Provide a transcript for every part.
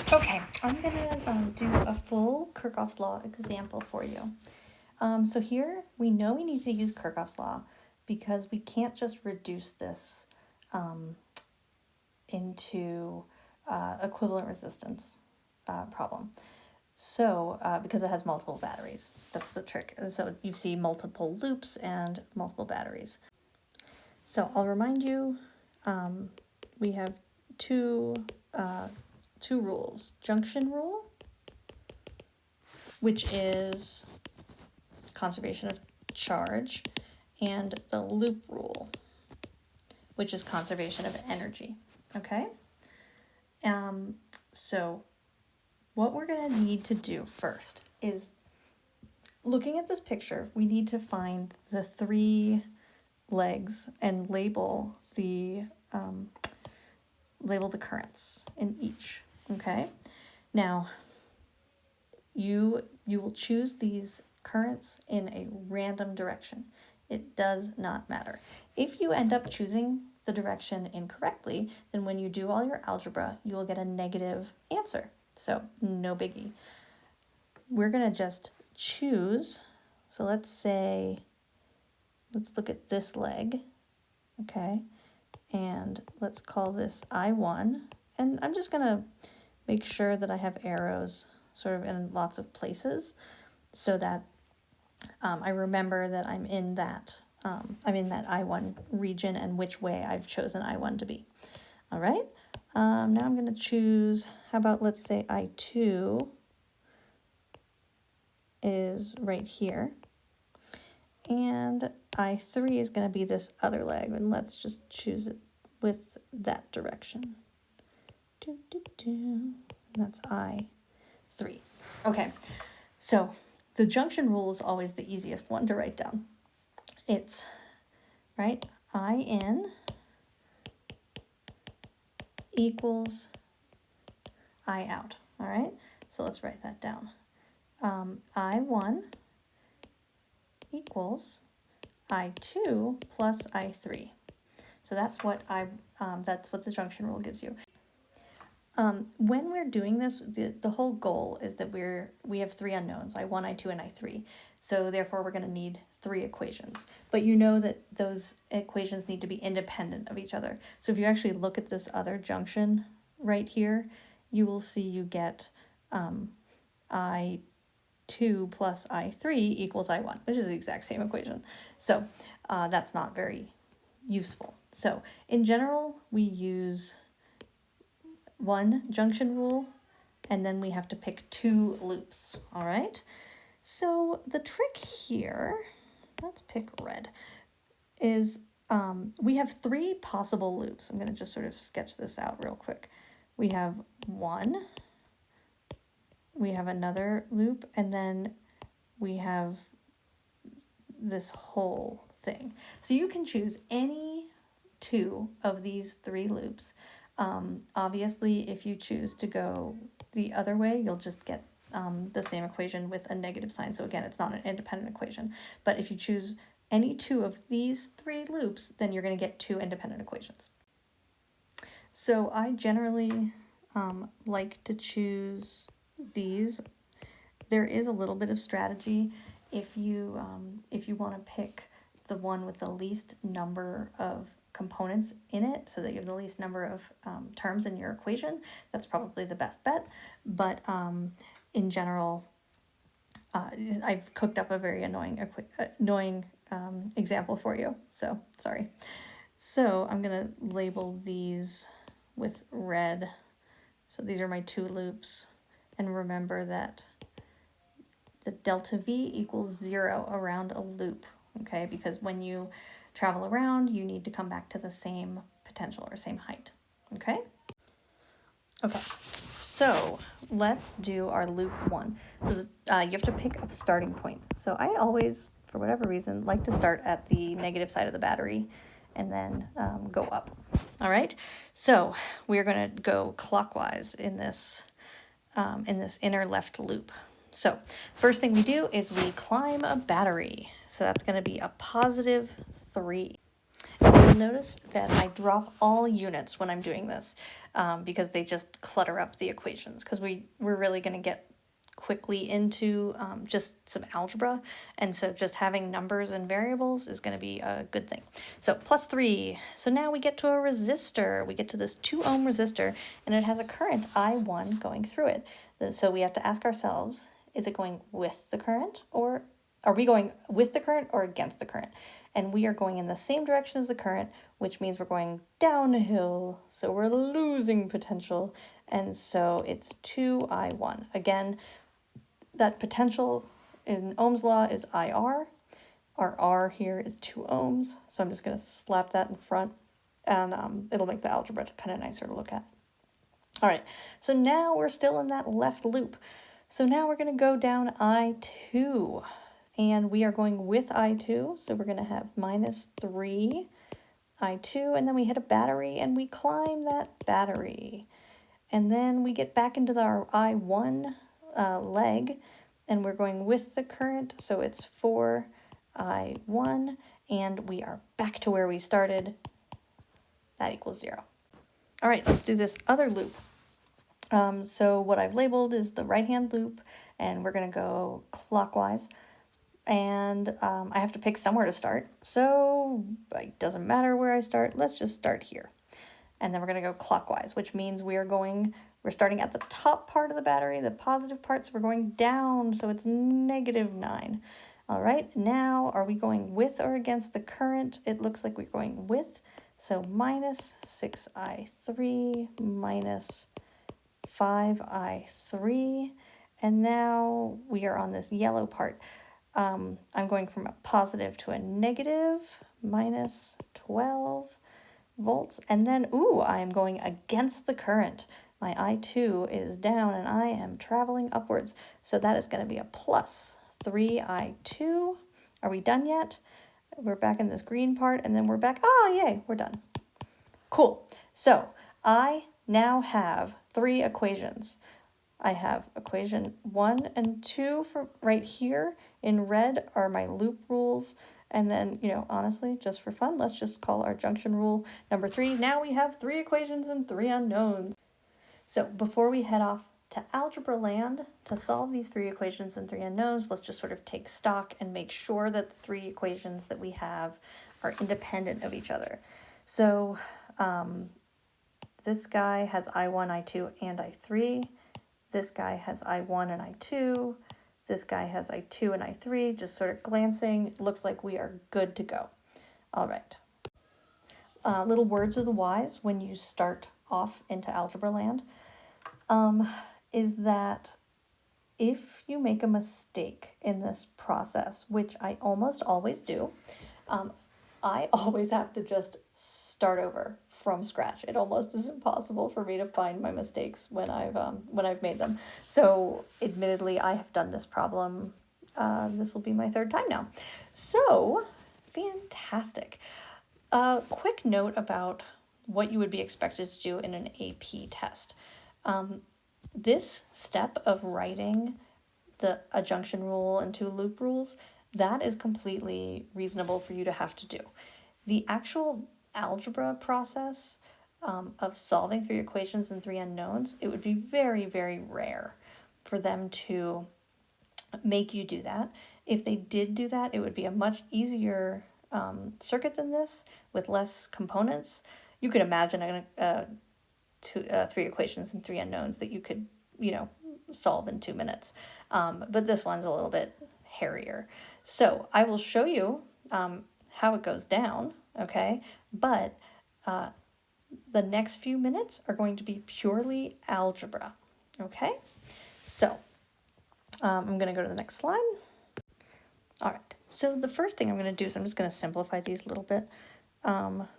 Okay, I'm gonna do a full Kirchhoff's law example for you. So here we know we need to use Kirchhoff's law because we can't just reduce this into equivalent resistance problem. So because it has multiple batteries, that's the trick. And so you see multiple loops and multiple batteries. So I'll remind you, we have two rules: junction rule, which is conservation of charge, and the loop rule, which is conservation of energy. Okay? So what we're going to need to do first is, looking at this picture, we need to find the three legs and label the currents in each. Okay? Now, you will choose these currents in a random direction. It does not matter. If you end up choosing the direction incorrectly, then when you do all your algebra, you will get a negative answer. So no biggie. We're going to just choose. So let's look at this leg. Okay. And let's call this I1. And I'm just going to make sure that I have arrows sort of in lots of places so that I remember that I'm in that I1 region and which way I've chosen I1 to be. All right. Now I'm going to choose, how about let's say I2 is right here. And I3 is going to be this other leg, and let's just choose it with that direction. That's I3. Okay, so the junction rule is always the easiest one to write down. It's, right, I in equals I out, all right? So let's write that down. I1 equals I2 plus I3. So that's what the junction rule gives you. When we're doing this, the whole goal is that we have three unknowns, I1, I2, and I3. So therefore we're going to need three equations. But you know that those equations need to be independent of each other. So if you actually look at this other junction right here, you will see you get I2 plus I3 equals I1, which is the exact same equation. So that's not very useful. So in general, we use one junction rule, and then we have to pick two loops, all right? So the trick here, let's pick red, is we have three possible loops. I'm going to just sort of sketch this out real quick. We have one, we have another loop, and then we have this whole thing. So you can choose any two of these three loops. Obviously, if you choose to go the other way, you'll just get the same equation with a negative sign. So again, it's not an independent equation. But if you choose any two of these three loops, then you're going to get two independent equations. So I generally like to choose these. There is a little bit of strategy if you want to pick the one with the least number of components in it, so that you have the least number of terms in your equation. That's probably the best bet. But in general, I've cooked up a very annoying example for you. So sorry. So I'm gonna label these with red. So these are my two loops, and remember that the delta V equals 0 around a loop. Okay, because when you travel around, you need to come back to the same potential or same height. Okay? Okay, so let's do our loop one. So you have to pick a starting point. So I always, for whatever reason, like to start at the negative side of the battery and then go up. All right, so we're going to go clockwise in this inner left loop. So first thing we do is we climb a battery. So that's going to be a +3. You'll notice that I drop all units when I'm doing this because they just clutter up the equations, because we're really going to get quickly into just some algebra, and so just having numbers and variables is going to be a good thing. So +3, so now we get to a resistor. We get to this 2 ohm resistor, and it has a current I1 going through it. So we have to ask ourselves, is it going with the current, or are we going with the current or against the current? And we are going in the same direction as the current, which means we're going downhill, so we're losing potential, and so it's 2I1. Again, that potential in Ohm's law is IR. Our R here is 2 ohms, so I'm just going to slap that in front, and it'll make the algebra kind of nicer to look at. All right, so now we're still in that left loop. So now we're going to go down I2, and we are going with I2, so we're going to have -3 I2, and then we hit a battery, and we climb that battery. And then we get back into our I1 leg, and we're going with the current, so it's 4I1, and we are back to where we started. That equals 0. All right, let's do this other loop. So what I've labeled is the right-hand loop, and we're going to go clockwise. And I have to pick somewhere to start, so it doesn't matter where I start. Let's just start here. And then we're going to go clockwise, which means we're starting at the top part of the battery, the positive part, so we're going down, so it's -9. All right, now are we going with or against the current? It looks like we're going with, so -6I3 -5I3, and now we are on this yellow part. I'm going from a positive to a negative, -12 volts, and then, I am going against the current. My I2 is down, and I am traveling upwards, so that is going to be a +3I2. Are we done yet? We're back in this green part, and then we're back. Oh, yay, we're done. Cool. So I now have 3 equations. I have equation 1 and 2 for right here. In red are my loop rules. And then, honestly, just for fun, let's just call our junction rule number 3. Now we have 3 equations and 3 unknowns. So before we head off to algebra land to solve these 3 equations and 3 unknowns, let's just sort of take stock and make sure that the 3 equations that we have are independent of each other. So this guy has I1, I2, and I3. This guy has I1 and I2. This guy has I2 and I3. Just sort of glancing, looks like we are good to go. All right. Little words of the wise when you start off into algebra land is that if you make a mistake in this process, which I almost always do, I always have to just start over from scratch. It almost is impossible for me to find my mistakes when I've made them. So admittedly, I have done this problem. This will be my 3rd time now. So fantastic. Quick note about what you would be expected to do in an AP test. This step of writing a junction rule and 2 loop rules, that is completely reasonable for you to have to do. The actual algebra process of solving 3 equations and 3 unknowns, it would be very, very rare for them to make you do that. If they did do that, it would be a much easier circuit than this with less components. You could imagine 3 equations and 3 unknowns that you could, solve in 2 minutes. But this one's a little bit hairier. So I will show you how it goes down, okay? But the next few minutes are going to be purely algebra, okay? So I'm going to go to the next slide. All right, so the first thing I'm going to do is I'm just going to simplify these a little bit.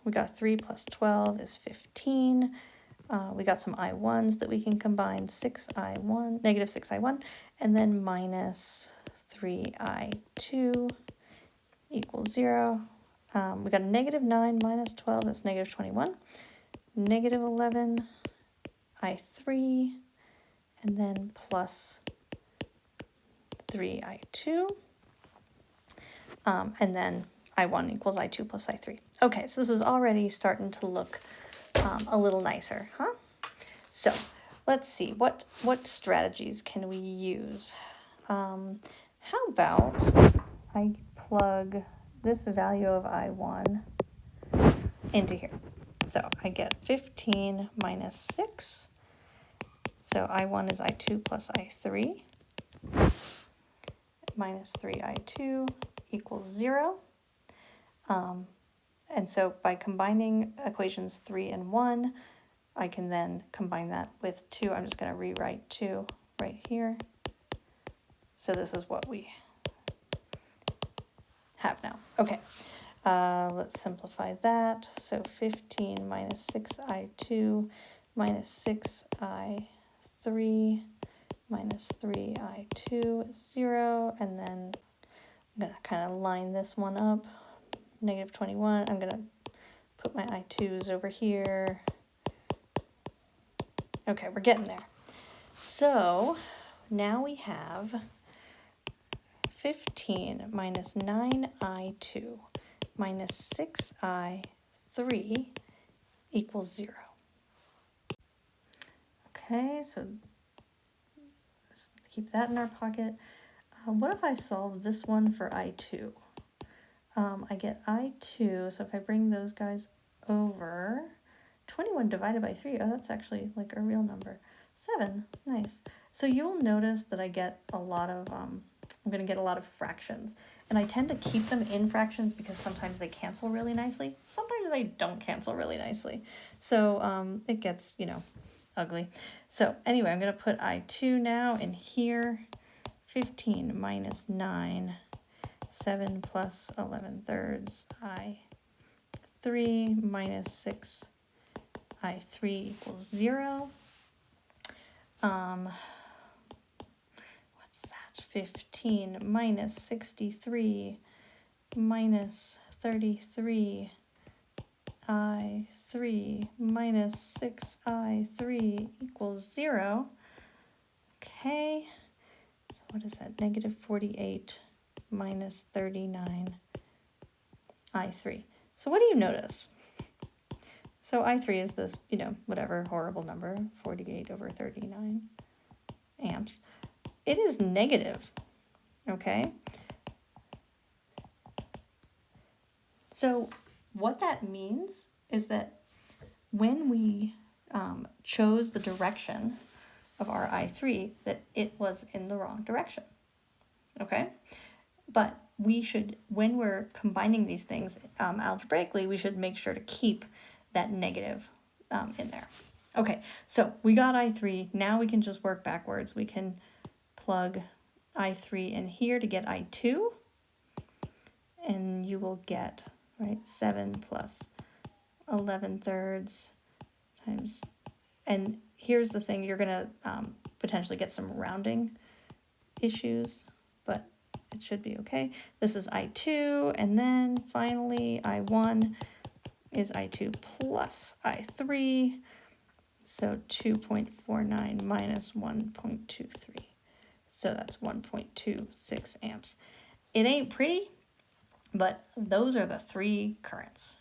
We got 3 plus 12 is 15. We got some I1s that we can combine, negative 6I1, and then minus 3I2 equals 0. We got a -9 minus 12, that's negative 21. Negative 11 I3, and then plus 3I2. And then I1 equals I2 plus I3. Okay, so this is already starting to look a little nicer, huh? So let's see, what strategies can we use? How about I plug this value of I1 into here. So I get 15 minus 6. So I1 is I2 plus I3. Minus 3I2 equals 0. And so by combining equations 3 and 1, I can then combine that with 2. I'm just going to rewrite 2 right here. So this is what we have now. Okay, let's simplify that. So 15 minus 6I2 minus 6I3 minus 3I2 is 0. And then I'm going to kind of line this one up. Negative 21. I'm going to put my I2s over here. Okay, we're getting there. So now we have 15 minus 9I2 minus 6I3 equals 0. Okay, so let's keep that in our pocket. What if I solve this one for I2? I get I2, so if I bring those guys over, 21 divided by 3, oh, that's actually like a real number. 7, nice. So you'll notice that I get a lot of, I'm going to get a lot of fractions. And I tend to keep them in fractions because sometimes they cancel really nicely. Sometimes they don't cancel really nicely. So it gets, ugly. So anyway, I'm going to put I2 now in here. 15 minus 9. 7 plus 11 thirds I3 minus 6 I3 equals 0. What's that? 15 minus 63 minus 33 I3 minus 6 I3 equals 0. Okay, so what is that? Negative 48 minus 39 I3. So what do you notice? So I3 is this, whatever horrible number, 48 over 39 amps. It is negative, okay? So what that means is that when we chose the direction of our I3, that it was in the wrong direction, okay? But we should, when we're combining these things algebraically, we should make sure to keep that negative in there. Okay, so we got I3. Now we can just work backwards. We can plug I3 in here to get I2. And you will get, right, 7 plus 11 thirds times. And here's the thing, you're going to potentially get some rounding issues, but it should be okay. This is I2, and then finally I1 is I2 plus I3, so 2.49 minus 1.23. So that's 1.26 amps. It ain't pretty, but those are the 3 currents.